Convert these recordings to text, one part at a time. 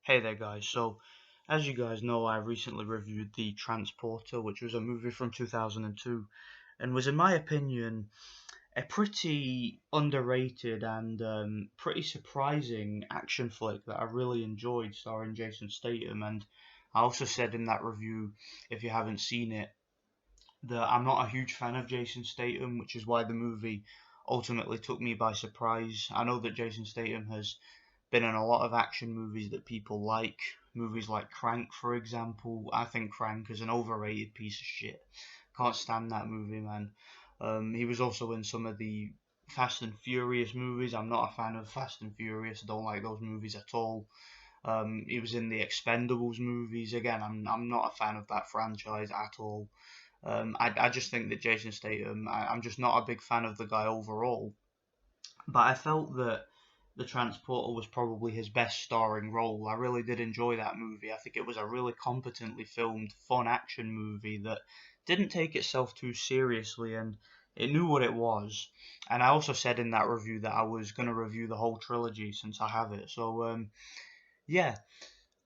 Hey there, guys. So, as you guys know, I recently reviewed The Transporter, which was a movie from 2002, and was, in my opinion, a pretty underrated and pretty surprising action flick that I really enjoyed, starring Jason Statham. And I also said in that review, if you haven't seen it, that I'm not a huge fan of Jason Statham, which is why the movie ultimately took me by surprise. I know that Jason Statham has been in a lot of action movies that people like. Movies like Crank, for example. I think Crank is an overrated piece of shit. Can't stand that movie, man. He was also in some of the Fast and Furious movies. I'm not a fan of Fast and Furious. I don't like those movies at all. He was in the Expendables movies. Again, I'm not a fan of that franchise at all. I just think that Jason Statham, I'm just not a big fan of the guy overall. But I felt that The Transporter was probably his best starring role. I really did enjoy that movie. I think it was a really competently filmed, fun action movie that didn't take itself too seriously and it knew what it was. And I also said in that review that I was going to review the whole trilogy since I have it. So, yeah,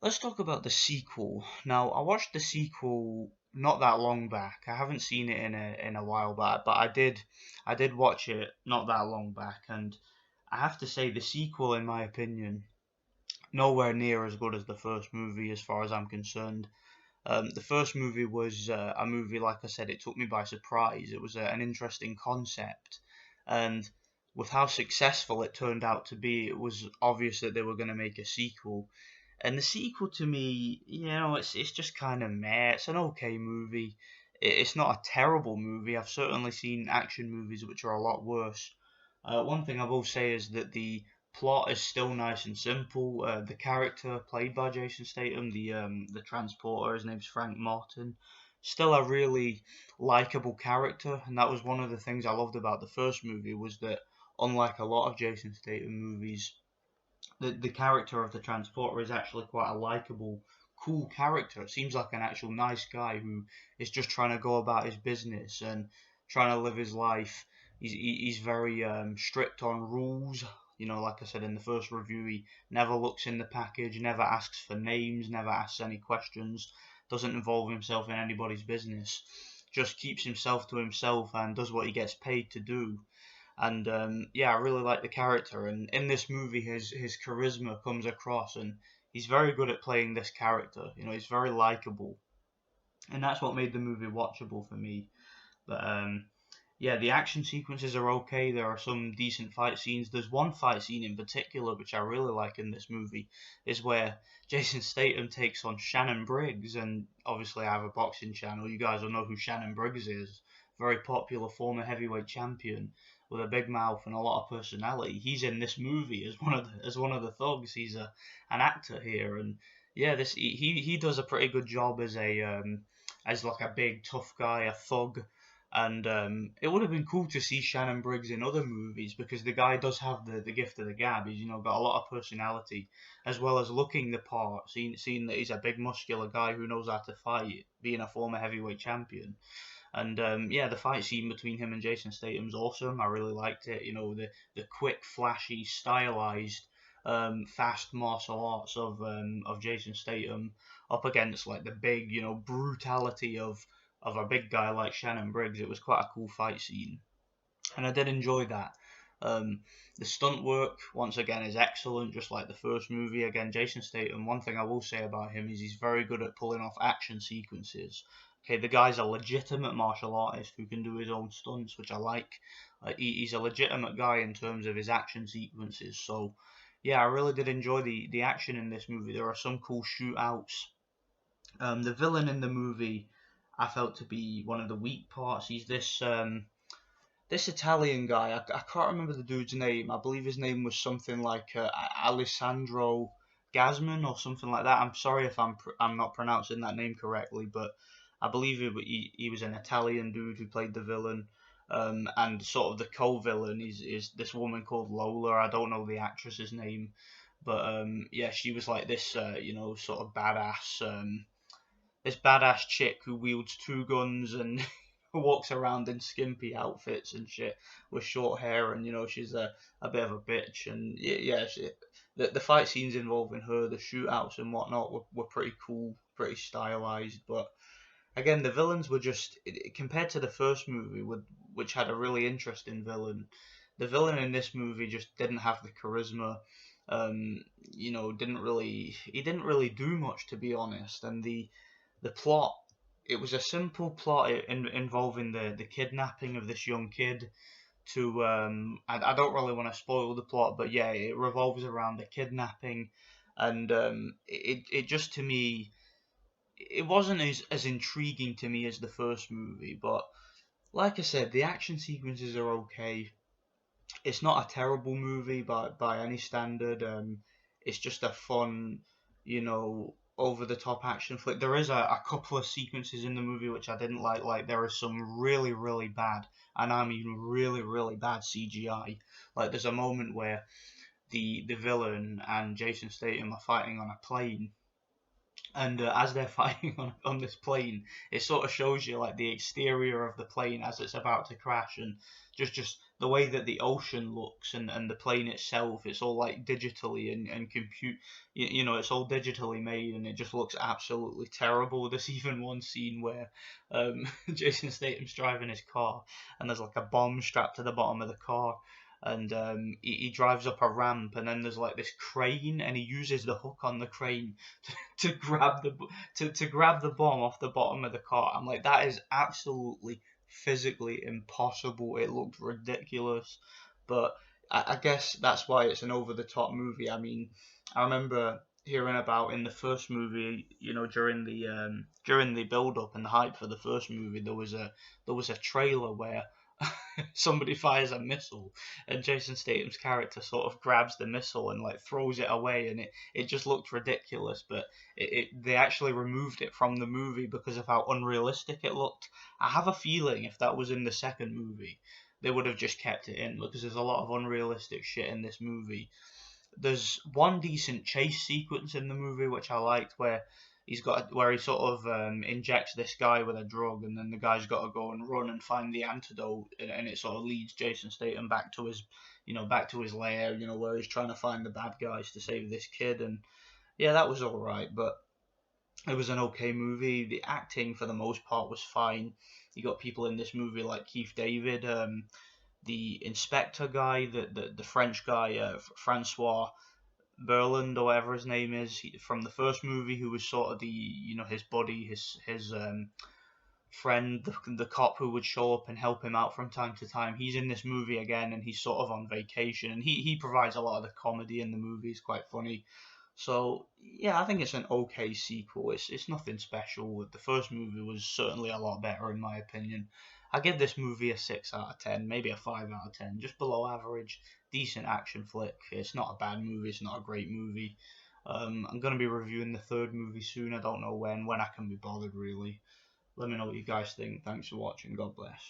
let's talk about the sequel. Now, I watched the sequel not that long back. I haven't seen it in a while back, but I did watch it not that long back, and I have to say the sequel, in my opinion, nowhere near as good as the first movie, as far as I'm concerned. The first movie was a movie, like I said, it took me by surprise. It was an interesting concept, and with how successful it turned out to be, it was obvious that they were going to make a sequel. And the sequel to me, it's just kind of meh. It's an okay movie. It's not a terrible movie. I've certainly seen action movies which are a lot worse. One thing I will say is that the plot is still nice and simple. The character played by Jason Statham, the transporter, his name's Frank Martin, still a really likable character, and that was one of the things I loved about the first movie was that unlike a lot of Jason Statham movies, the character of the transporter is actually quite a likable, cool character. It seems like an actual nice guy who is just trying to go about his business and trying to live his life. He's very strict on rules. Like I said in the first review, he never looks in the package, never asks for names, never asks any questions, doesn't involve himself in anybody's business, just keeps himself to himself and does what he gets paid to do. And yeah, I really like the character. And in this movie, his charisma comes across, and he's very good at playing this character. He's very likable, and that's what made the movie watchable for me. But yeah, the action sequences are okay. There are some decent fight scenes. There's one fight scene in particular which I really like in this movie, is where Jason Statham takes on Shannon Briggs, and obviously I have a boxing channel. You guys will know who Shannon Briggs is. Very popular former heavyweight champion with a big mouth and a lot of personality. He's in this movie as one of the thugs. He's an actor here, and yeah, this he does a pretty good job as a as like a big tough guy, a thug, and it would have been cool to see Shannon Briggs in other movies because the guy does have the gift of the gab. He's got a lot of personality as well as looking the part. Seeing that he's a big muscular guy who knows how to fight, being a former heavyweight champion. And yeah, the fight scene between him and Jason Statham's awesome. I really liked it. The quick, flashy, stylized, fast martial arts of Jason Statham up against like the big, brutality of a big guy like Shannon Briggs. It was quite a cool fight scene, and I did enjoy that. Um, the stunt work once again is excellent, just like the first movie. Again, Jason Statham. One thing I will say about him is he's very good at pulling off action sequences. Okay, the guy's a legitimate martial artist who can do his own stunts, which I like. He's a legitimate guy in terms of his action sequences. So, yeah, I really did enjoy the action in this movie. There are some cool shootouts. The villain in the movie I felt to be one of the weak parts. He's this Italian guy. I can't remember the dude's name. I believe his name was something like Alessandro Gasman or something like that. I'm sorry if I'm not pronouncing that name correctly, but I believe he was an Italian dude who played the villain. And sort of the co-villain is this woman called Lola. I don't know the actress's name, but yeah, she was like this, sort of badass, this badass chick who wields two guns and walks around in skimpy outfits and shit with short hair, and she's a bit of a bitch, and yeah, the fight scenes involving her, the shootouts and whatnot were pretty cool, pretty stylized, but again, the villains were just compared to the first movie, which had a really interesting villain. The villain in this movie just didn't have the charisma. Didn't really he didn't really do much, to be honest. And the plot, it was a simple plot involving the kidnapping of this young kid. To I don't really want to spoil the plot, but yeah, it revolves around the kidnapping, and it just, to me, it wasn't as intriguing to me as the first movie, but like I said, the action sequences are okay. It's not a terrible movie by any standard. It's just a fun, over the top action flick. There is a couple of sequences in the movie which I didn't like. Like, there is some really, really bad, and I mean really, really bad CGI. Like, there's a moment where the villain and Jason Statham are fighting on a plane, and as they're fighting on this plane, it sort of shows you like the exterior of the plane as it's about to crash, and just the way that the ocean looks, and the plane itself, it's all like digitally and compute, it's all digitally made, and it just looks absolutely terrible. There's even one scene where Jason Statham's driving his car, and there's like a bomb strapped to the bottom of the car, and he drives up a ramp, and then there's like this crane, and he uses the hook on the crane to grab to grab the bomb off the bottom of the car. I'm like, that is absolutely physically impossible. It looked ridiculous, but I guess that's why it's an over the top movie. I mean, I remember hearing about in the first movie, during the build up and the hype for the first movie, there was a trailer where somebody fires a missile, and Jason Statham's character sort of grabs the missile and like throws it away, and it just looked ridiculous. But they actually removed it from the movie because of how unrealistic it looked. I have a feeling if that was in the second movie, they would have just kept it in, because there's a lot of unrealistic shit in this movie. There's one decent chase sequence in the movie which I liked, where he sort of injects this guy with a drug, and then the guy's got to go and run and find the antidote, and it sort of leads Jason Statham back to his lair, where he's trying to find the bad guys to save this kid. And yeah, that was all right, but it was an okay movie. The acting for the most part was fine. You got people in this movie like Keith David, the inspector guy, the French guy, Francois Berland or whatever his name is, from the first movie, who was sort of his buddy, his friend, the cop who would show up and help him out from time to time. He's in this movie again, and he's sort of on vacation, and he provides a lot of the comedy in the movie. It's quite funny. So yeah, I think it's an okay sequel. It's nothing special. The first movie was certainly a lot better in my opinion. I give this movie a 6 out of 10, maybe a 5 out of 10, just below average. Decent action flick. It's not a bad movie. It's not a great movie. I'm gonna be reviewing the third movie soon. I don't know when. When I can be bothered, really. Let me know what you guys think. Thanks for watching. God bless.